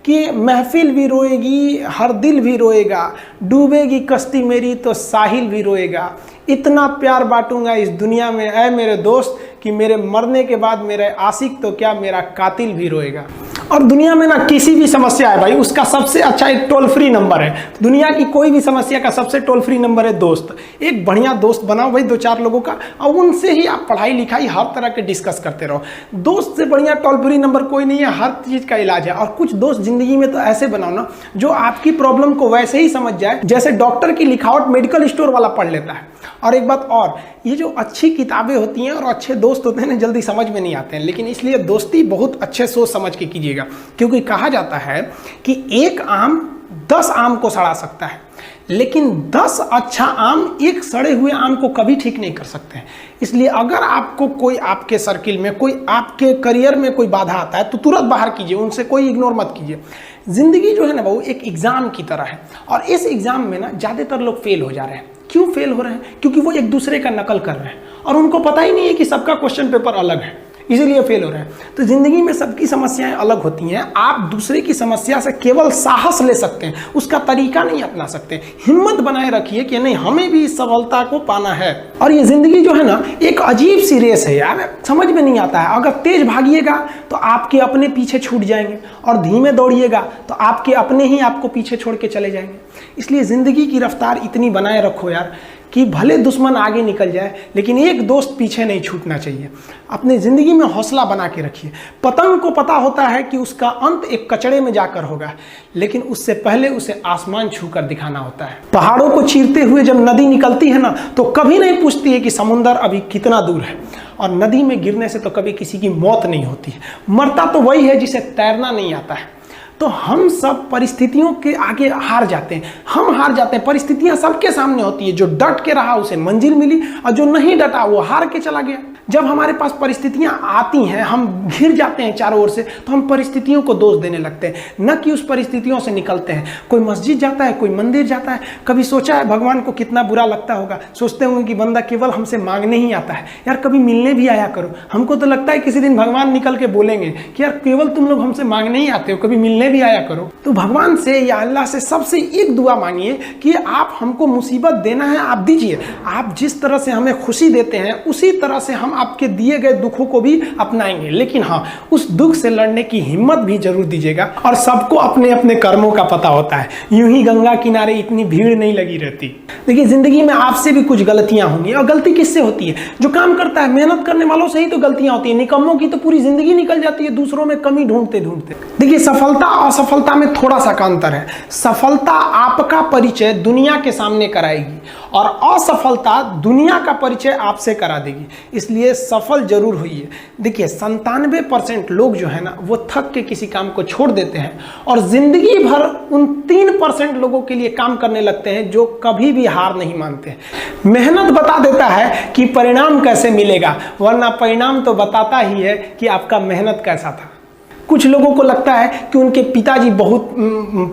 कि महफिल भी रोएगी, हर दिल भी रोएगा, डूबेगी कश्ती मेरी तो साहिल भी रोएगा। इतना प्यार बांटूंगा इस दुनिया में ऐ मेरे दोस्त कि मेरे मरने के बाद मेरे आशिक तो क्या मेरा कातिल भी रोएगा। और दुनिया में ना किसी भी समस्या है भाई, उसका सबसे अच्छा एक टोल फ्री नंबर है। दुनिया की कोई भी समस्या का सबसे टोल फ्री नंबर है दोस्त। एक बढ़िया दोस्त बनाओ भाई, 2-4 लोगों का, और उनसे ही आप पढ़ाई लिखाई हर तरह के डिस्कस करते रहो। दोस्त से बढ़िया टोल फ्री नंबर कोई नहीं है, हर चीज़ का इलाज है। और कुछ दोस्त जिंदगी में तो ऐसे बनाओ ना जो आपकी प्रॉब्लम को वैसे ही समझ जाए जैसे डॉक्टर की लिखावट मेडिकल स्टोर वाला पढ़ लेता है। और एक बात और, ये जो अच्छी किताबें होती हैं और अच्छे दोस्त होते हैं ना, जल्दी समझ में नहीं आते हैं, लेकिन इसलिए दोस्ती बहुत अच्छे सोच समझ के कीजिएगा। क्योंकि कहा जाता है कि एक आम 10 आम को सड़ा सकता है, लेकिन 10 अच्छा आम एक सड़े हुए आम को कभी ठीक नहीं कर सकते हैं। इसलिए अगर आपको कोई आपके सर्किल में, कोई आपके करियर में कोई बाधा आता है तो तुरंत बाहर कीजिए, उनसे कोई इग्नोर मत कीजिए। जिंदगी जो है ना वो एक एग्जाम की तरह है, और इस एग्जाम में ना ज़्यादातर लोग फेल हो जा रहे हैं। क्यों फेल हो रहे हैं? क्योंकि वो एक दूसरे का नकल कर रहे हैं और उनको पता ही नहीं है कि सबका क्वेश्चन पेपर अलग है, इसीलिए फेल हो रहे हैं। तो जिंदगी में सबकी समस्याएं अलग होती हैं। आप दूसरे की समस्या से केवल साहस ले सकते हैं, उसका तरीका नहीं अपना सकते। हिम्मत बनाए रखिए कि नहीं, हमें भी इस सफलता को पाना है। और ये जिंदगी जो है ना एक अजीब सी रेस है यार, समझ में नहीं आता है। अगर तेज भागिएगा तो आपके अपने पीछे छूट जाएंगे, और धीमे दौड़िएगा तो आपके अपने ही आपको पीछे छोड़ के चले जाएंगे। इसलिए जिंदगी की रफ्तार इतनी बनाए रखो यार कि भले दुश्मन आगे निकल जाए लेकिन एक दोस्त पीछे नहीं छूटना चाहिए। अपनी ज़िंदगी में हौसला बना के रखिए। पतंग को पता होता है कि उसका अंत एक कचड़े में जाकर होगा, लेकिन उससे पहले उसे आसमान छूकर दिखाना होता है। पहाड़ों को चीरते हुए जब नदी निकलती है ना तो कभी नहीं पूछती है कि समुंदर अभी कितना दूर है, और नदी में गिरने से तो कभी किसी की मौत नहीं होती है। मरता तो वही है जिसे तैरना नहीं आता है। तो हम सब परिस्थितियों के आगे हार जाते हैं, हम हार जाते हैं। परिस्थितियां सबके सामने होती है, जो डट के रहा उसे मंजिल मिली, और जो नहीं डटा वो हार के चला गया। जब हमारे पास परिस्थितियां आती हैं, हम घिर जाते हैं चारों ओर से, तो हम परिस्थितियों को दोष देने लगते हैं, न कि उस परिस्थितियों से निकलते हैं। कोई मस्जिद जाता है, कोई मंदिर जाता है, कभी सोचा है भगवान को कितना बुरा लगता होगा? सोचते होंगे कि बंदा केवल हमसे मांगने ही आता है। यार कभी मिलने भी आया करो। हमको तो लगता है किसी दिन भगवान निकल के बोलेंगे कि यार केवल तुम लोग हमसे मांगने ही आते हो, कभी मिलने भी आया करो। तो भगवान से या अल्लाह से सबसे एक दुआ मांगिए कि आप हमको मुसीबत देना है, आप दीजिए। आप जिस तरह से हमें खुशी देते हैं उसी तरह से हम आपके दिए गए दुखों को भी अपनाएंगे, लेकिन हाँ, उस दुख से लड़ने की हिम्मत भी जरूर दीजिएगा। और सबको अपने अपने कर्मों का पता होता है, यूं ही गंगा किनारे इतनी भीड़ नहीं लगी रहती। देखिए जिंदगी में आपसे भी कुछ गलतियां होंगी, और गलती किससे होती है? जो काम करता है, मेहनत करने वालों से ही तो गलतियां होती है। निकम्मों की तो पूरी जिंदगी निकल जाती है दूसरों में कमी ढूंढते ढूंढते। देखिए सफलता और असफलता में थोड़ा सा का अंतर है। सफलता आपका परिचय दुनिया के सामने कराएगी, और असफलता दुनिया का परिचय आपसे करा देगी। इसलिए सफल जरूर होइए। देखिए 97% लोग जो है ना वो थक के किसी काम को छोड़ देते हैं, और जिंदगी भर उन 3% लोगों के लिए काम करने लगते हैं जो कभी भी हार नहीं मानते। मेहनत बता देता है कि परिणाम कैसे मिलेगा, वरना परिणाम तो बताता ही है कि आपका मेहनत कैसा था। कुछ लोगों को लगता है कि उनके पिताजी बहुत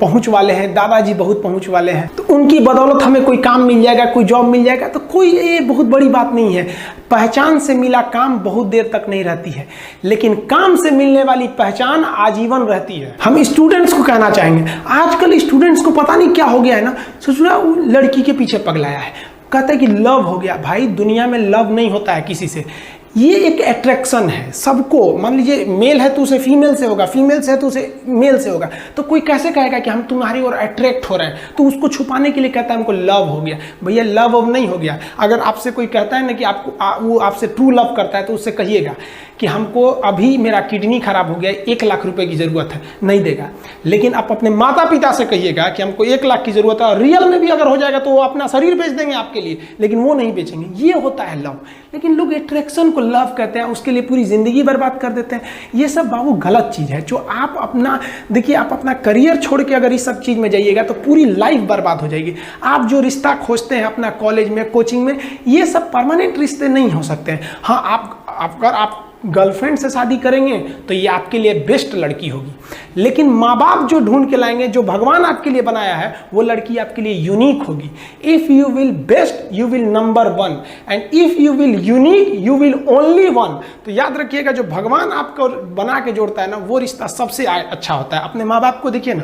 पहुंच वाले हैं, दादाजी बहुत पहुंच वाले हैं, तो उनकी बदौलत हमें कोई काम मिल जाएगा, कोई जॉब मिल जाएगा। तो कोई ये बहुत बड़ी बात नहीं है। पहचान से मिला काम बहुत देर तक नहीं रहती है, लेकिन काम से मिलने वाली पहचान आजीवन रहती है। हम स्टूडेंट्स को कहना चाहेंगे, आजकल स्टूडेंट्स को पता नहीं क्या हो गया है ना, सोचना वो लड़की के पीछे पगलाया है, कहता है कि लव हो गया। भाई दुनिया में लव नहीं होता है किसी से, ये एक अट्रैक्शन है सबको। मान लीजिए मेल है तो उसे फीमेल से होगा, फीमेल से है तो उसे मेल से होगा। तो कोई कैसे कहेगा कि हम तुम्हारी ओर अट्रैक्ट हो रहे हैं? तो उसको छुपाने के लिए कहता है हमको लव हो गया। भैया लव अब नहीं हो गया। अगर आपसे कोई कहता है ना कि आपको वो आपसे ट्रू लव करता है, तो उससे कहिएगा कि हमको अभी मेरा किडनी खराब हो गया, 1 लाख रुपए की जरूरत है, नहीं देगा। लेकिन आप अपने माता पिता से कहिएगा कि हमको 1 लाख की जरूरत है, और रियल में भी अगर हो जाएगा तो वो अपना शरीर बेच देंगे आपके लिए, लेकिन वो नहीं बेचेंगे। ये होता है लव। लेकिन लोग अट्रैक्शन को लव कहते हैं, उसके लिए पूरी जिंदगी बर्बाद कर देते हैं। ये सब बाबू गलत चीज है। जो आप अपना देखिए, आप अपना करियर छोड़ के अगर इस सब चीज में जाइएगा तो पूरी लाइफ बर्बाद हो जाएगी। आप जो रिश्ता खोजते हैं अपना कॉलेज में, कोचिंग में, ये सब परमानेंट रिश्ते नहीं हो सकते हैं। हाँ, अगर आप गर्लफ्रेंड से शादी करेंगे तो ये आपके लिए बेस्ट लड़की होगी, लेकिन माँ बाप जो ढूंढ के लाएंगे, जो भगवान आपके लिए बनाया है, वो लड़की आपके लिए यूनिक होगी। If you will best you will number 1 and if you will unique you will only 1। तो याद रखिएगा, जो भगवान आपको बना के जोड़ता है ना, वो रिश्ता सबसे अच्छा होता है। अपने माँ बाप को देखिए ना,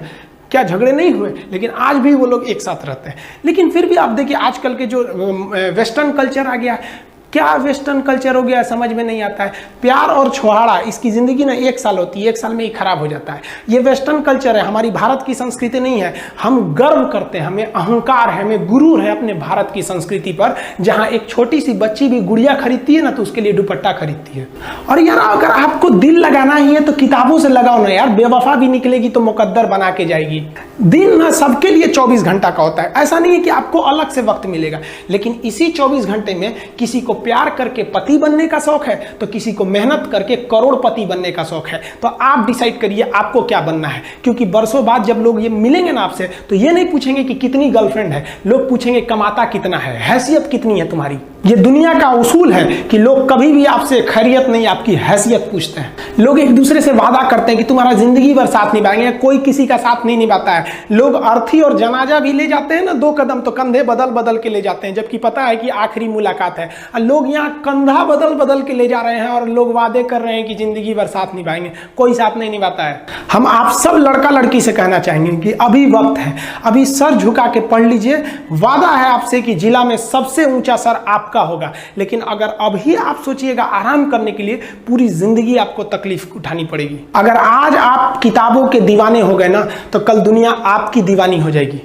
क्या झगड़े नहीं हुए, लेकिन आज भी वो लोग एक साथ रहते हैं। लेकिन फिर भी आप देखिए आजकल के जो वेस्टर्न कल्चर आ गया, क्या वेस्टर्न कल्चर हो गया समझ में नहीं आता है। प्यार और छोहाड़ा, इसकी ज़िंदगी ना 1 साल होती है, 1 साल में ही खराब हो जाता है। ये वेस्टर्न कल्चर है, हमारी भारत की संस्कृति नहीं है। हम गर्व करते हैं, हमें अहंकार है, हमें गुरूर है अपने भारत की संस्कृति पर, जहाँ एक छोटी सी बच्ची भी गुड़िया खरीदती है ना तो उसके लिए दुपट्टा खरीदती है। और यार अगर आपको दिल लगाना ही है तो किताबों से लगाओ ना यार, बेवफा भी निकलेगी तो मुकद्दर बना के जाएगी। दिन ना सबके लिए 24 घंटा का होता है, ऐसा नहीं है कि आपको अलग से वक्त मिलेगा, लेकिन इसी 24 घंटे में किसी को प्यार करके पति बनने का शौक है तो किसी को मेहनत करके करोड़पति बनने का शौक है। तो आप डिसाइड करिए आपको क्या बनना है, क्योंकि बरसों बाद जब लोग ये मिलेंगे ना आपसे तो ये नहीं पूछेंगे कि कितनी गर्लफ्रेंड है, लोग पूछेंगे कमाता कितना है, हैसियत कितनी है तुम्हारी। ये दुनिया का उसूल है कि लोग कभी भी आपसे खैरियत नहीं, आपकी हैसियत पूछते हैं। लोग एक दूसरे से वादा करते हैं कि तुम्हारा जिंदगी भर साथ निभाएंगे, कोई किसी का साथ नहीं निभाता है। लोग अर्थी और जनाजा भी ले जाते हैं ना 2 कदम, तो कंधे बदल बदल के ले जाते हैं, जबकि पता है कि आखिरी मुलाकात है। और लोग यहाँ कंधा बदल बदल के ले जा रहे हैं और लोग वादे कर रहे हैं कि जिंदगी भर साथ निभाएंगे, कोई साथ नहीं निभाता है। हम आप सब लड़का लड़की से कहना चाहेंगे कि अभी वक्त है, अभी सर झुका के पढ़ लीजिए। वादा है आपसे कि जिला में सबसे ऊंचा सर आपका होगा, लेकिन अगर अभी आप सोचिएगा आराम करने के लिए, पूरी जिंदगी आपको तकलीफ उठानी पड़ेगी। अगर आज आप किताबों के दीवाने हो गए ना तो कल दुनिया आपकी दीवानी हो जाएगी।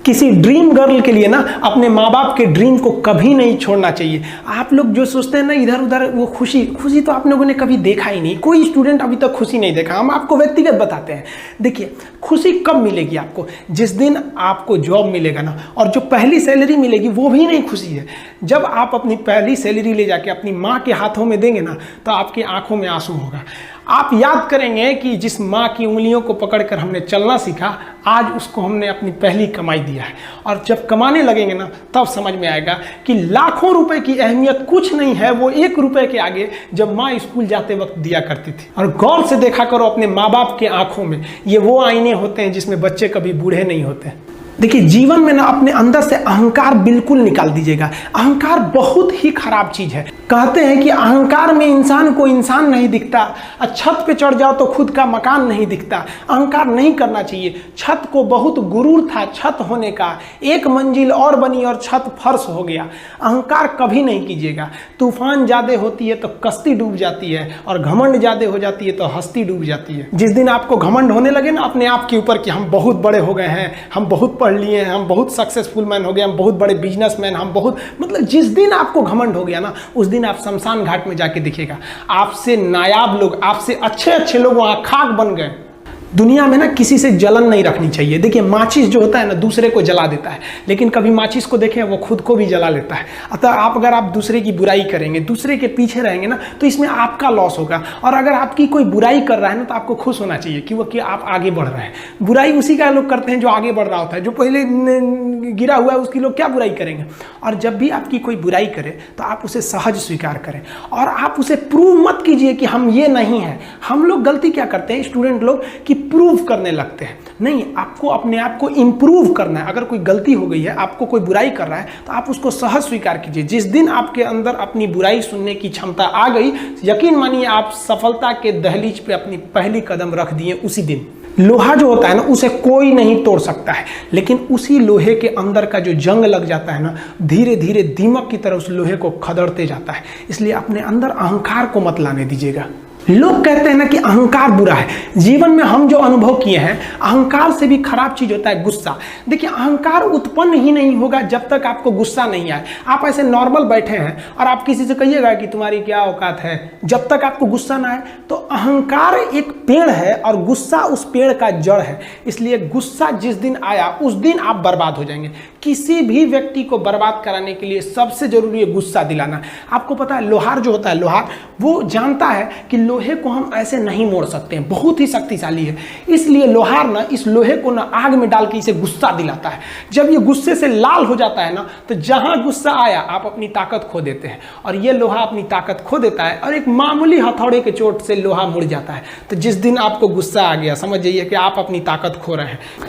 किसी ड्रीम गर्ल के लिए ना अपने माँ बाप के ड्रीम को कभी नहीं छोड़ना चाहिए। आप लोग जो सोचते हैं ना इधर उधर, वो खुशी तो आप लोगों ने कभी देखा ही नहीं। कोई स्टूडेंट अभी तक खुशी नहीं देखा। हम आपको व्यक्तिगत बताते हैं। देखिए खुशी कब मिलेगी आपको, जिस दिन आपको जॉब मिलेगा ना, और जो पहली सैलरी मिलेगी वो भी नहीं खुशी है। जब आप अपनी पहली सैलरी ले जाके अपनी माँ के हाथों में देंगे ना तो आपकी आंखों में आंसू होगा। आप याद करेंगे कि जिस माँ की उंगलियों को पकड़कर हमने चलना सीखा, आज उसको हमने अपनी पहली कमाई दिया है। और जब कमाने लगेंगे ना तब समझ में आएगा कि लाखों रुपए की अहमियत कुछ नहीं है, वो 1 रुपए के आगे जब माँ स्कूल जाते वक्त दिया करती थी। और गौर से देखा करो अपने माँ बाप के आंखों में, ये वो आईने होते हैं जिसमें बच्चे कभी बूढ़े नहीं होते। देखिए जीवन में ना अपने अंदर से अहंकार बिल्कुल निकाल दीजिएगा। अहंकार बहुत ही खराब चीज है। कहते हैं कि अहंकार में इंसान को इंसान नहीं दिखता, छत पे चढ़ जाओ तो खुद का मकान नहीं दिखता। अहंकार नहीं करना चाहिए। छत को बहुत गुरूर था छत होने का, 1 मंजिल और बनी और छत फर्श हो गया। अहंकार कभी नहीं कीजिएगा। तूफान ज्यादा होती है तो कश्ती डूब जाती है, और घमंड ज्यादा हो जाती है तो हस्ती डूब जाती है। जिस दिन आपको घमंड होने लगे ना अपने आप के ऊपर कि हम बहुत बड़े हो गए हैं, हम बहुत पढ़ लिए हैं, हम बहुत सक्सेसफुल मैन हो गए, हम बहुत बड़े बिजनेसमैन, हम बहुत, मतलब जिस दिन आपको घमंड हो गया ना उस दिन आप शमशान घाट में जाके देखिएगा आपसे नायाब लोग, आपसे अच्छे लोग वहां खाक बन गए। दुनिया में ना किसी से जलन नहीं रखनी चाहिए। देखिए माचिस जो होता है ना दूसरे को जला देता है, लेकिन कभी माचिस को देखें वो खुद को भी जला लेता है। अतः अगर आप दूसरे की बुराई करेंगे, दूसरे के पीछे रहेंगे ना तो इसमें आपका लॉस होगा। और अगर आपकी कोई बुराई कर रहा है ना तो आपको खुश होना चाहिए कि आप आगे बढ़ रहे हैं। बुराई उसी का लोग करते हैं जो आगे बढ़ रहा होता है। जो पहले गिरा हुआ है उसकी लोग क्या बुराई करेंगे। और जब भी आपकी कोई बुराई करे तो आप उसे सहज स्वीकार करें, और आप उसे प्रूव मत कीजिए कि हम ये नहीं हैं। हम लोग गलती क्या करते हैं स्टूडेंट लोग कि प्रूव करने लगते हैं। नहीं, आपको अपने आप को इंप्रूव करना है। अगर कोई गलती हो गई है, आपको कोई बुराई कर रहा है तो आप उसको सहज स्वीकार कीजिए। जिस दिन आपके अंदर अपनी बुराई सुनने की क्षमता आ गई, यकीन मानिए आप सफलता के दहलीज पे अपनी पहली कदम रख दिए उसी दिन। लोहा जो होता है ना उसे कोई नहीं तोड़ सकता है, लेकिन उसी लोहे के अंदर का जो जंग लग जाता है ना, धीरे धीरे दीमक की तरह उस लोहे को खदड़ते जाता है। इसलिए अपने अंदर अहंकार को मत लाने दीजिएगा। लोग कहते हैं ना कि अहंकार बुरा है। जीवन में हम जो अनुभव किए हैं, अहंकार से भी खराब चीज होता है गुस्सा। देखिए अहंकार उत्पन्न ही नहीं होगा जब तक आपको गुस्सा नहीं आए। आप ऐसे नॉर्मल बैठे हैं और आप किसी से कहिएगा कि तुम्हारी क्या औकात है, जब तक आपको गुस्सा ना आए। तो अहंकार एक पेड़ है और गुस्सा उस पेड़ का जड़ है। इसलिए गुस्सा जिस दिन आया उस दिन आप बर्बाद हो जाएंगे। किसी भी व्यक्ति को बर्बाद कराने के लिए सबसे जरूरी है गुस्सा दिलाना। आपको पता है लोहार जो होता है, लोहार वो जानता है कि लोहे को हम ऐसे नहीं मोड़ सकते हैं, बहुत ही शक्तिशाली है, इसलिए लोहार ना इस लोहे को ना आग में डाल के इसे गुस्सा दिलाता है। जब ये गुस्से से लाल हो जाता है ना, तो जहां गुस्सा आया आप अपनी ताकत खो देते हैं, और ये लोहा अपनी ताकत खो देता है और एक मामूली हथौड़े के चोट से लोहा मुड़ जाता है। तो जिस दिन आपको गुस्सा आ गया, समझ जाइए कि आप अपनी ताकत खो रहे हैं।